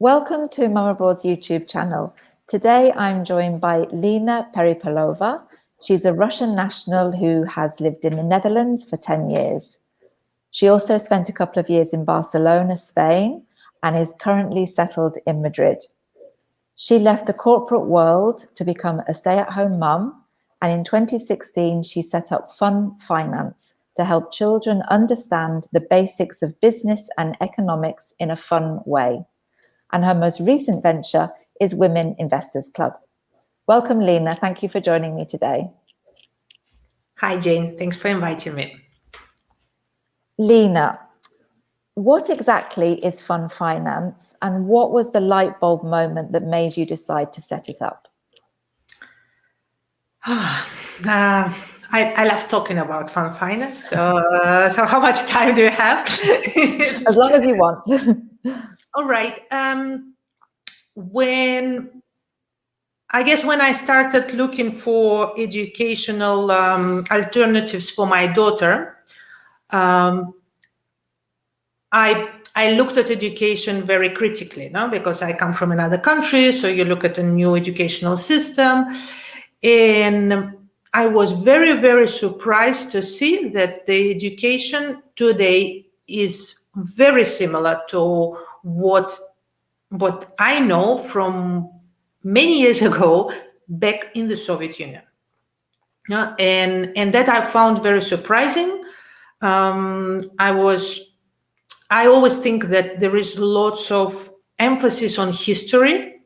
Welcome to MumAbroad's YouTube channel. Today I'm joined by Lena Perepelova. She's a Russian national who has lived in the Netherlands for 10 years. She also spent a couple of years in Barcelona, Spain, and is currently settled in Madrid. She left the corporate world to become a stay-at-home mum, and in 2016 she set up FunFinance to help children understand the basics of business and economics in a fun way. And her most recent venture is Women Investors Club. Welcome, Lena. Thank you for joining me today. Hi, Jane. Thanks for inviting me. Lena, what exactly is FunFinance, and what was the light bulb moment that made you decide to set it up? I love talking about FunFinance. So how much time do you have? As long as you want. All right. When I started looking for educational alternatives for my daughter, I looked at education very critically, because I come from another country. So you look at a new educational system, and I was very, very surprised to see that the education today is very similar to what I know from many years ago back in the Soviet Union. And that I found very surprising. I always think that there is lots of emphasis on history,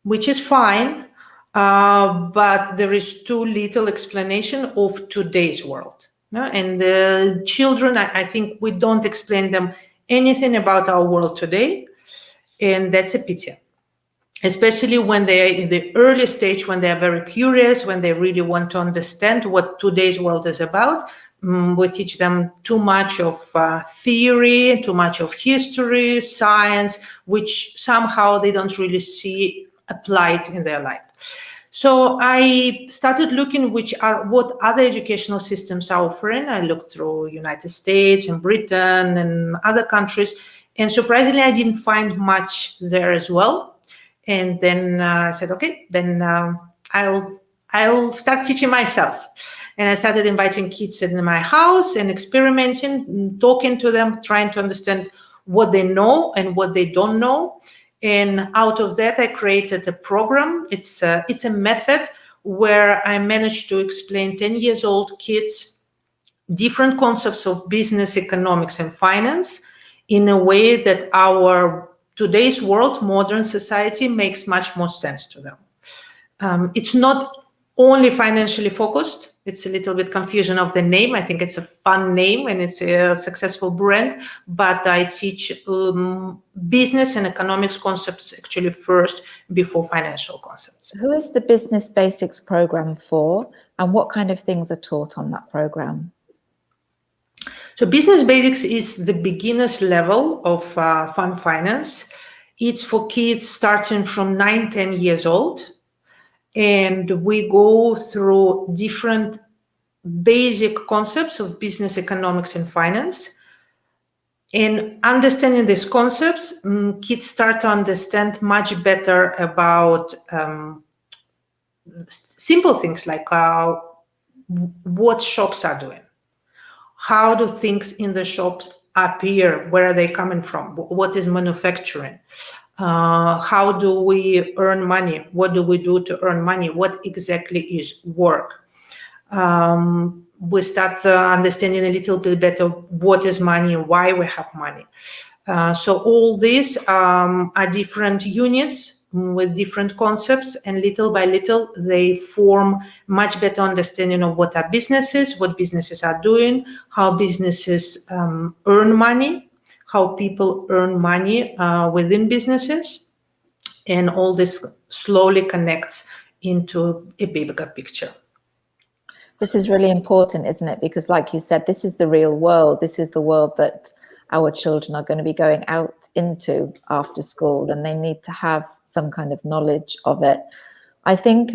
which is fine, but there is too little explanation of today's world. And the children, I think we don't explain them anything about our world today, and that's a pity. Especially when they're in the early stage, when they're very curious, when they really want to understand what today's world is about. We teach them too much of theory, too much of history, science, which somehow they don't really see applied in their life. So I started looking what other educational systems are offering. I looked through United States and Britain and other countries, and surprisingly, I didn't find much there as well. And then I said, okay, then I'll start teaching myself. And I started inviting kids in my house and experimenting, talking to them, trying to understand what they know and what they don't know. And out of that, I created a program. It's a method where I managed to explain 10 years old kids different concepts of business, economics, and finance in a way that our today's world, modern society, makes much more sense to them. It's not only financially focused. It's a little bit confusion of the name. I think it's a fun name and it's a successful brand, but I teach business and economics concepts actually first before financial concepts. Who is the Business Basics program for, and what kind of things are taught on that program? So Business Basics is the beginner's level of FunFinance. It's for kids starting from 9-10 years old. And we go through different basic concepts of business, economics, and finance. And understanding these concepts, kids start to understand much better about simple things like what shops are doing. How do things in the shops appear? Where are they coming from? What is manufacturing? How do we earn money? What do we do to earn money? What exactly is work? We start understanding a little bit better what is money and why we have money. So all these are different units with different concepts, and little by little they form much better understanding of what are businesses, what businesses are doing, how businesses earn money, how people earn money within businesses, and all this slowly connects into a bigger picture. This is really important, isn't it? Because like you said, this is the real world. This is the world that our children are going to be going out into after school, and they need to have some kind of knowledge of it. I think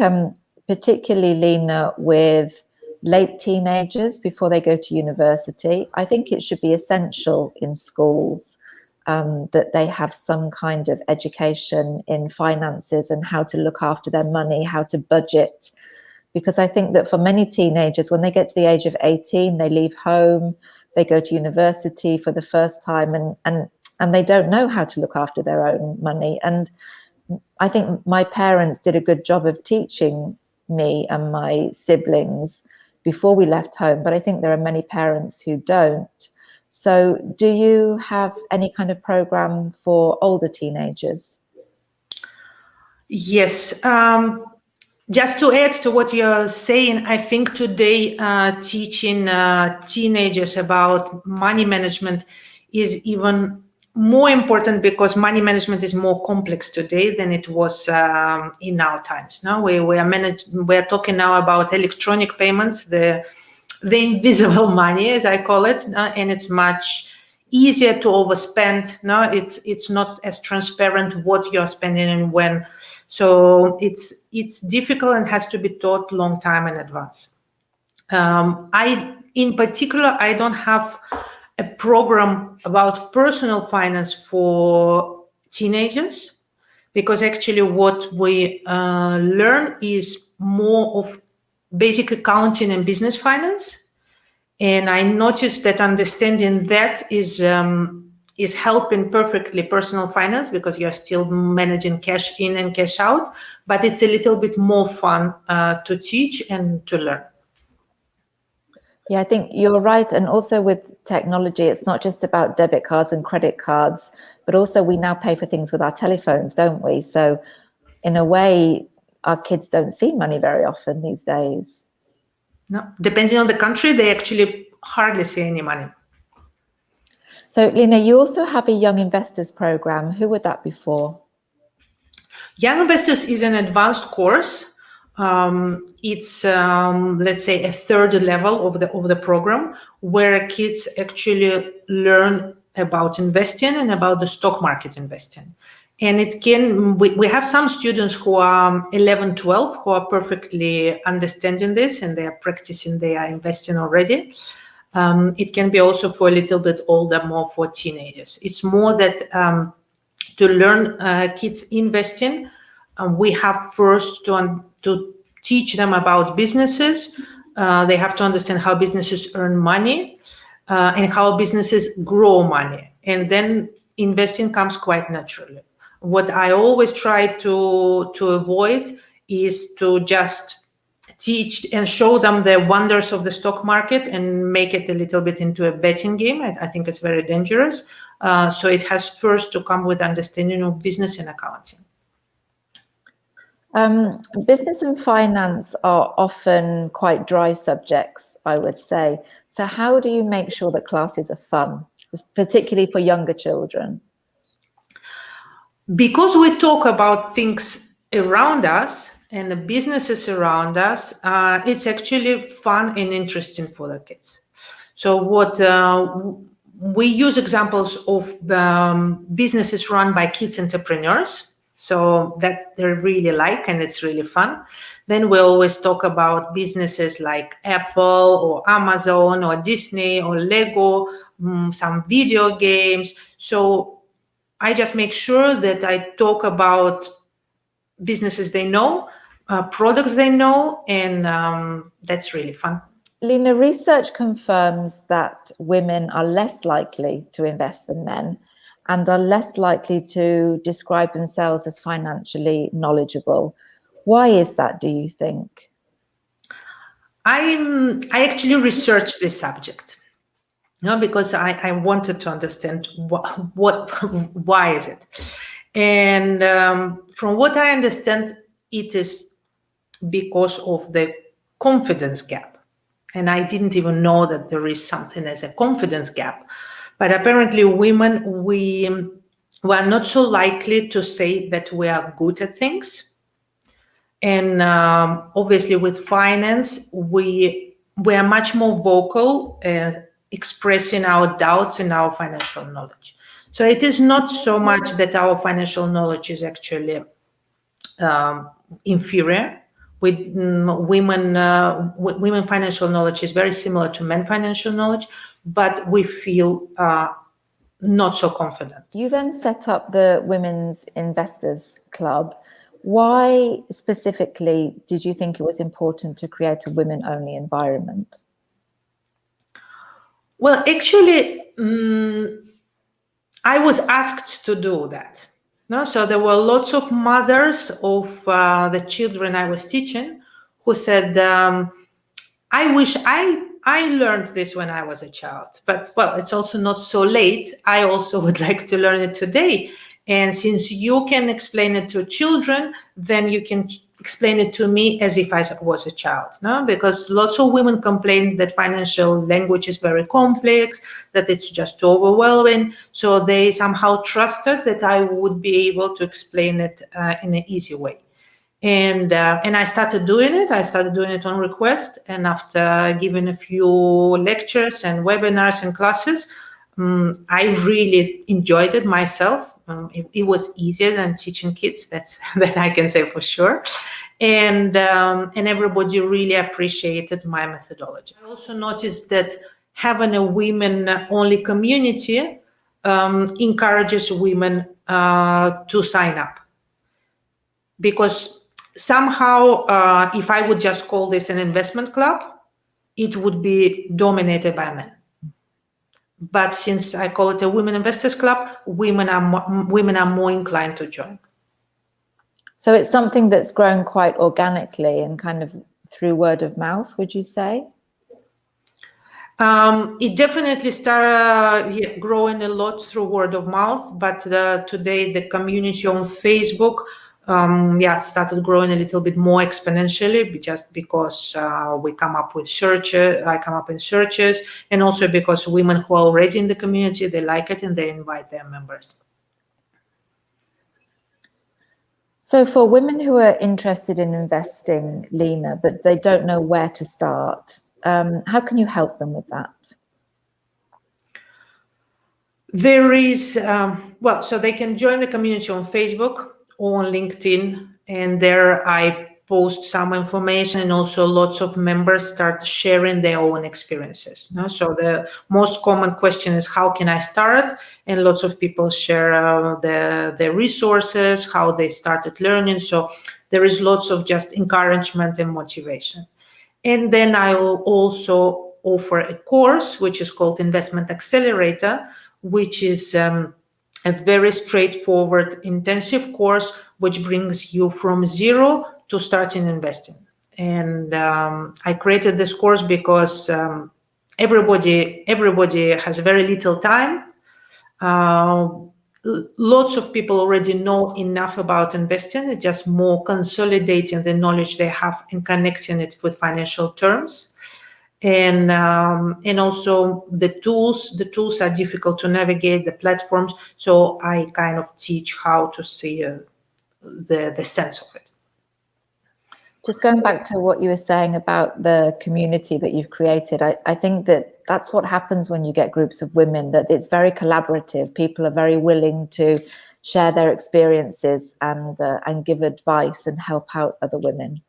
particularly, Lena, with late teenagers before they go to university, I think it should be essential in schools that they have some kind of education in finances and how to look after their money, how to budget. Because I think that for many teenagers, when they get to the age of 18, they leave home, they go to university for the first time, and they don't know how to look after their own money. And I think my parents did a good job of teaching me and my siblings before we left home, but I think there are many parents who don't. So do you have any kind of program for older teenagers? Yes. Just to add to what you're saying, I think today teaching teenagers about money management is even more important, because money management is more complex today than it was in our times. Now we are talking now about electronic payments, the invisible money, as I call it, and it's much easier to overspend. No, it's not as transparent what you're spending and when. So it's difficult and has to be taught long time in advance. In particular, I don't have a program about personal finance for teenagers, because actually what we learn is more of basic accounting and business finance. And I noticed that understanding that is helping perfectly personal finance, because you're still managing cash in and cash out, but it's a little bit more fun to teach and to learn. Yeah, I think you're right. And also with technology, it's not just about debit cards and credit cards, but also we now pay for things with our telephones, don't we? So in a way, our kids don't see money very often these days. No, depending on the country, they actually hardly see any money. So, Lena, you also have a Young Investors program. Who would that be for? Young Investors is an advanced course. It's let's say a third level of the program, where kids actually learn about investing and about the stock market investing. And we have some students who are 11, 12 who are perfectly understanding this, and they are practicing, they are investing already. It can be also for a little bit older, more for teenagers. It's more that to learn kids investing, we have first to teach them about businesses. They have to understand how businesses earn money and how businesses grow money. And then investing comes quite naturally. What I always try to avoid is to just teach and show them the wonders of the stock market and make it a little bit into a betting game. I think it's very dangerous. So it has first to come with understanding of business and accounting. Business and finance are often quite dry subjects, I would say. So how do you make sure that classes are fun, particularly for younger children? Because we talk about things around us and the businesses around us, it's actually fun and interesting for the kids. So what we use examples of businesses run by kids entrepreneurs. So that they really like, and it's really fun. Then we always talk about businesses like Apple or Amazon or Disney or Lego, some video games. So I just make sure that I talk about businesses they know, products they know, and that's really fun. Lena, research confirms that women are less likely to invest than men and are less likely to describe themselves as financially knowledgeable. Why is that, do you think? I actually researched this subject, because I wanted to understand why is it. And from what I understand, it is because of the confidence gap. And I didn't even know that there is something as a confidence gap. But apparently women, we are not so likely to say that we are good at things. And obviously with finance, we are much more vocal, expressing our doubts and our financial knowledge. So it is not so much that our financial knowledge is actually inferior. With women financial knowledge is very similar to men financial knowledge, but we feel not so confident. You then set up the Women's Investors Club. Why specifically did you think it was important to create a women-only environment? Well, actually, I was asked to do that. No, so there were lots of mothers of the children I was teaching who said, I wish I learned this when I was a child, but well, it's also not so late. I also would like to learn it today. And since you can explain it to children, then you can explain it to me as if I was a child, no? Because lots of women complain that financial language is very complex, that it's just too overwhelming. So they somehow trusted that I would be able to explain it in an easy way. And I started doing it. I started doing it on request. And after giving a few lectures and webinars and classes, I really enjoyed it myself. It was easier than teaching kids. That I can say for sure. And everybody really appreciated my methodology. I also noticed that having a women-only community encourages women to sign up. Because somehow, if I would just call this an investment club, it would be dominated by men. But since I call it a Women Investors Club, women are more inclined to join. So it's something that's grown quite organically and kind of through word of mouth, would you say? It definitely started growing a lot through word of mouth, but today the community on Facebook started growing a little bit more exponentially, just because we come up with searches, I come up in searches, and also because women who are already in the community, they like it and they invite their members. So for women who are interested in investing, Lena, but they don't know where to start, how can you help them with that? There is, so they can join the community on Facebook or on LinkedIn, and there I post some information, and also lots of members start sharing their own experiences. No? So the most common question is, how can I start? And lots of people share their resources, how they started learning. So there is lots of just encouragement and motivation. And then I will also offer a course, which is called Investment Accelerator, which is a very straightforward, intensive course, which brings you from zero to starting investing. And I created this course because everybody has very little time. Lots of people already know enough about investing. It's just more consolidating the knowledge they have and connecting it with financial terms. And also the tools are difficult to navigate, the platforms. So I kind of teach how to see the sense of it. Just going back to what you were saying about the community that you've created, I think that's what happens when you get groups of women, that it's very collaborative. People are very willing to share their experiences and give advice and help out other women.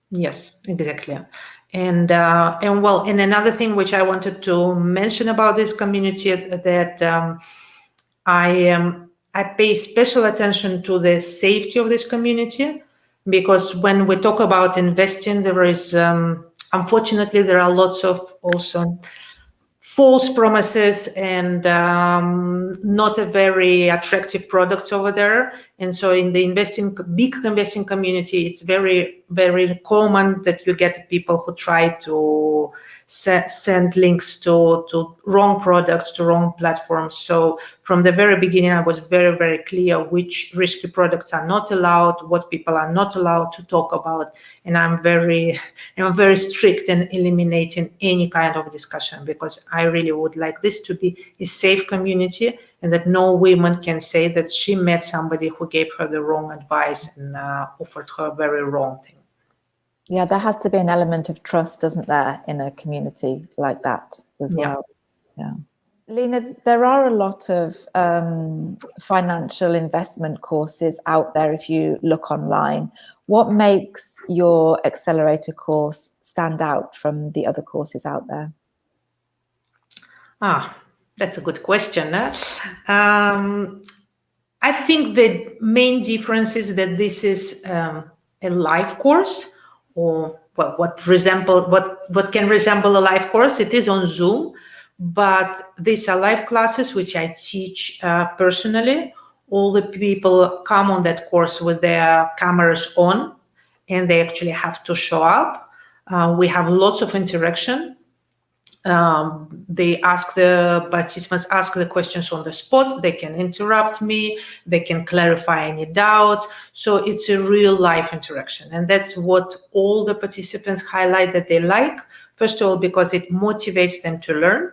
Yes, exactly. And another thing which I wanted to mention about this community, that I pay special attention to the safety of this community, because when we talk about investing, there is unfortunately there are lots of also false promises and not a very attractive products over there. And so in the big investing community, it's very, very common that you get people who try to send links to wrong products, to wrong platforms. So from the very beginning, I was very, very clear which risky products are not allowed, what people are not allowed to talk about. And I'm very strict in eliminating any kind of discussion, because I really would like this to be a safe community, and that no woman can say that she met somebody who gave her the wrong advice and offered her a very wrong thing. Yeah, there has to be an element of trust, doesn't there, in a community like that as well. Yeah. Lena, there are a lot of financial investment courses out there if you look online. What makes your Accelerator course stand out from the other courses out there? That's a good question. I think the main difference is that this is a live course, or well, what can resemble a live course. It is on Zoom, but these are live classes which I teach personally. All the people come on that course with their cameras on, and they actually have to show up. We have lots of interaction. The participants ask the questions on the spot. They can interrupt me. They can clarify any doubts. So it's a real life interaction. And that's what all the participants highlight that they like. First of all, because it motivates them to learn.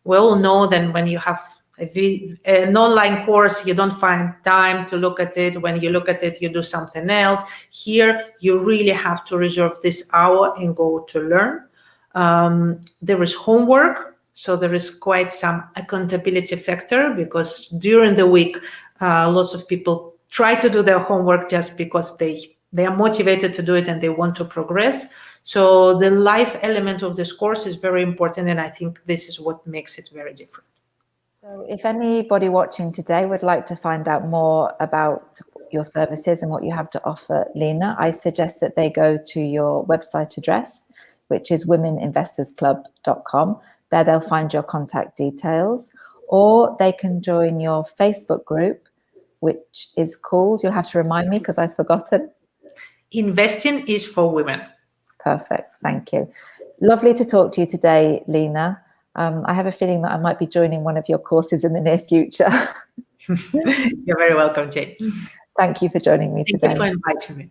We all know that when you have an online course, you don't find time to look at it. When you look at it, you do something else. Here, you really have to reserve this hour and go to learn. There is homework, so there is quite some accountability factor, because during the week, lots of people try to do their homework just because they are motivated to do it and they want to progress. So the life element of this course is very important, and I think this is what makes it very different. So if anybody watching today would like to find out more about your services and what you have to offer, Lena, I suggest that they go to your website address, which is womeninvestorsclub.com. There they'll find your contact details, or they can join your Facebook group, which is called, you'll have to remind me because I've forgotten. Investing is for women. Perfect, thank you. Lovely to talk to you today, Lena. I have a feeling that I might be joining one of your courses in the near future. You're very welcome, Jane. Thank you for joining me today. Thank you for inviting me.